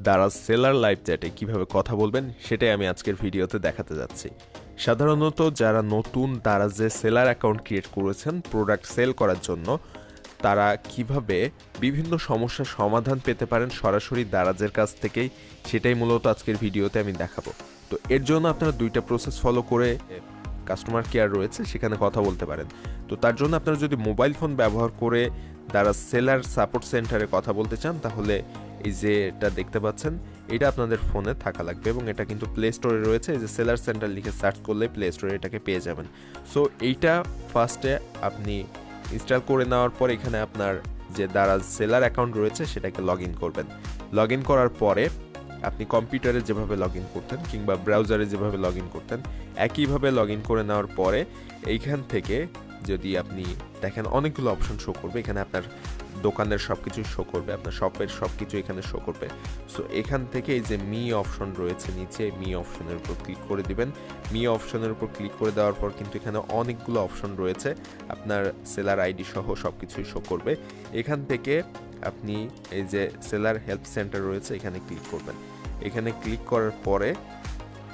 Daraz seller live চ্যাটে কিভাবে কথা বলবেন সেটাই আমি আজকের ভিডিওতে দেখাতে যাচ্ছি। সাধারণত যারা নতুন দারাজে সেলার অ্যাকাউন্ট ক্রিয়েট করেছেন প্রোডাক্ট সেল করার জন্য, তারা কিভাবে বিভিন্ন সমস্যার সমাধান পেতে পারেন সরাসরি দারাজের কাছ থেকেই, সেটাই মূলত আজকের ভিডিওতে আমি দেখাবো। তো এর জন্য আপনারা দুইটা প্রসেস ফলো করে কাস্টমার কেয়ার রয়েছে সেখানে কথা বলতে পারেন। তো তার জন্য আপনারা যদি মোবাইল ফোন ব্যবহার করে দারাজ সেলার সাপোর্ট সেন্টারে কথা বলতে চান, তাহলে এই যে এটা দেখতে পাচ্ছেন, এটা আপনাদের ফোনে থাকা লাগবে এবং এটা কিন্তু প্লে স্টোরে রয়েছে। এই যে সেলার সেন্টার লিখে সার্চ করলে প্লে স্টোরে এটাকে পেয়ে যাবেন। সো এইটা ফার্স্টে আপনি ইনস্টল করে নেওয়ার পর এখানে আপনার যে দারাজ সেলার অ্যাকাউন্ট রয়েছে সেটাকে লগ ইন করবেন। লগ ইন করার পরে আপনি কম্পিউটারে যেভাবে লগ ইন করতেন কিংবা ব্রাউজারে যেভাবে লগ ইন করতেন একইভাবে লগ ইন করে নেওয়ার পরে এইখান থেকে যদি আপনি দেখেন অনেকগুলো অপশন শো করবে। এখানে আপনার দোকানের সব কিছুই শো করবে, আপনার শপের সব কিছু এখানে শো করবে। সো এখান থেকে এই যে মি অপশন রয়েছে নিচে, মি অপশনের উপর ক্লিক করে দিবেন। মি অপশনের উপর ক্লিক করে দেওয়ার পর কিন্তু এখানে অনেকগুলো অপশন রয়েছে, আপনার সেলার আইডি সহ সব কিছুই শো করবে। এখান থেকে আপনি এই যে সেলার হেল্প সেন্টার রয়েছে এখানে ক্লিক করবেন। এখানে ক্লিক করার পরে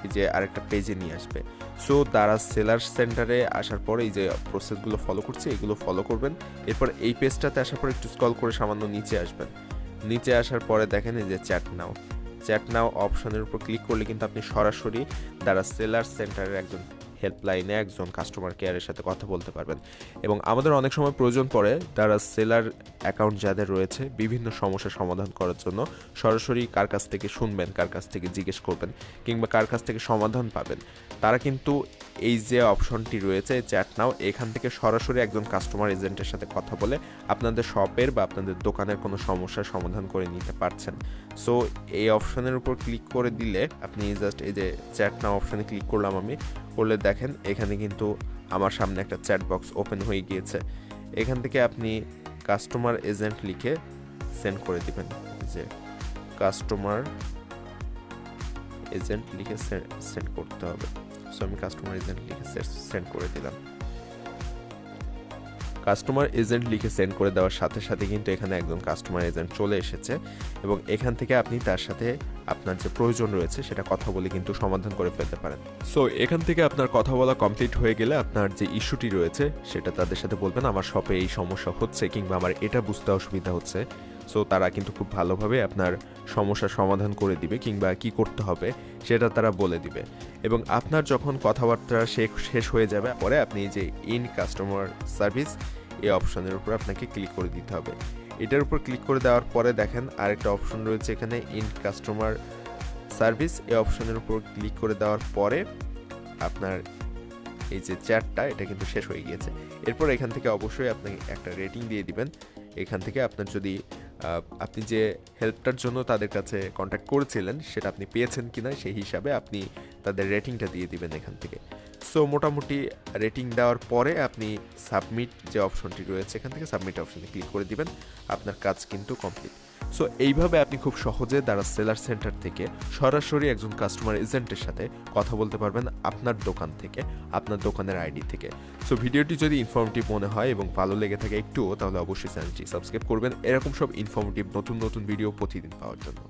এই যে আরেকটা পেজে নিয়ে আসবে। সো দারাজ সেলার সেন্টারে আসার পরে এই যে প্রসেসগুলো ফলো করছে এগুলো ফলো করবেন। এরপর এই পেজটাতে আসার পর একটু স্ক্রল করে সামান্য নিচে আসবেন। নিচে আসার পরে দেখেন এই যে চ্যাট নাও অপশনের উপর ক্লিক করলে কিন্তু আপনি সরাসরি দারাজ সেলার সেন্টারের একজন হেল্পলাইনে একজন কাস্টমার কেয়ারের সাথে কথা বলতে পারবেন। এবং আমাদের অনেক সময় প্রয়োজন পড়ে দারাজ সেলার অ্যাকাউন্ট যাদের রয়েছে বিভিন্ন সমস্যার সমাধান করার জন্য সরাসরি কার কাছ থেকে শুনবেন, কার কাছ থেকে জিজ্ঞেস করবেন কিংবা কার কাছ থেকে সমাধান পাবেন, তারা কিন্তু এই যে অপশনটি রয়েছে চ্যাট নাও, এখান থেকে সরাসরি একজন কাস্টমার এজেন্টের সাথে কথা বলে আপনাদের শপের বা আপনাদের দোকানের কোনো সমস্যার সমাধান করে নিতে পারছেন। সো এই অপশনের উপর ক্লিক করে দিলে আপনি জাস্ট এই যে চ্যাট নাও অপশনে ক্লিক করলাম আমি, করলে দেখেন এখানে কিন্তু আমার সামনে একটা চ্যাট বক্স ওপেন হয়ে গিয়েছে। এখান থেকে আপনি কাস্টমার এজেন্ট লিখে সেন্ড করে দিবেন। যে কাস্টমার এজেন্ট লিখে সেন্ড করতে হবে। সো আমি কাস্টমার এজেন্ট লিখে সেন্ড করে দিলাম। কাস্টমার এজেন্ট লিখে সেন্ড করে দেওয়ার সাথে সাথে কিন্তু এখানে একজন কাস্টমার এজেন্ট চলে এসেছে এবং এখান থেকে আপনি তার সাথে আপনার যে প্রয়োজন রয়েছে সেটা কথা বলে কিন্তু সমাধান করে ফেলতে পারেন। সো এখান থেকে আপনার কথা বলা কমপ্লিট হয়ে গেলে আপনার যে ইস্যুটি রয়েছে সেটা তাদের সাথে বলবেন, আমার শপে এই সমস্যা হচ্ছে কিংবা আমার এটা বুঝতে অসুবিধা হচ্ছে। সো তারা কিন্তু খুব ভালোভাবে আপনার সমস্যার সমাধান করে দিবে কিংবা কি করতে হবে সেটা তারা বলে দিবে। এবং আপনার যখন কথাবার্তা শেষ হয়ে যাবে পরে আপনি যে ইন কাস্টমার সার্ভিস এই অপশনের উপর আপনাকে ক্লিক করে দিতে হবে। এটার উপর ক্লিক করে দেওয়ার পরে দেখেন আরেকটা অপশন রয়েছে এখানে ইন কাস্টমার সার্ভিস, এই অপশনের উপর ক্লিক করে দেওয়ার পরে আপনার এই যে চ্যাটটা এটা কিন্তু শেষ হয়ে গিয়েছে। এরপর এখান থেকে অবশ্যই আপনি একটা রেটিং দিয়ে দিবেন। এখান থেকে আপনার যদি আপনি যে হেল্পটার জন্য তাদের কাছে কন্ট্যাক্ট করেছিলেন সেটা আপনি পেয়েছেন কিনা সেই হিসাবে আপনি তাদের রেটিংটা দিয়ে দিবেন এখান থেকে। সো মোটামুটি রেটিং দেওয়ার পরে আপনি সাবমিট যে অপশনটি রয়েছে এখান থেকে সাবমিট অপশনে ক্লিক করে দিবেন, আপনার কাজ কিন্তু কমপ্লিট। সো এইভাবে আপনি খুব সহজে দারাজ সেলার সেন্টার থেকে সরাসরি একজন কাস্টমার এজেন্টের সাথে কথা বলতে পারবেন আপনার দোকান থেকে, আপনার দোকানের আইডি থেকে। সো ভিডিওটি যদি ইনফরমেটিভ মনে হয় এবং ভালো লেগে থাকে একটুও, তাহলে অবশ্যই চ্যানেলটি সাবস্ক্রাইব করবেন এরকম সব ইনফরমেটিভ নতুন নতুন ভিডিও প্রতিদিন পাওয়ার জন্য।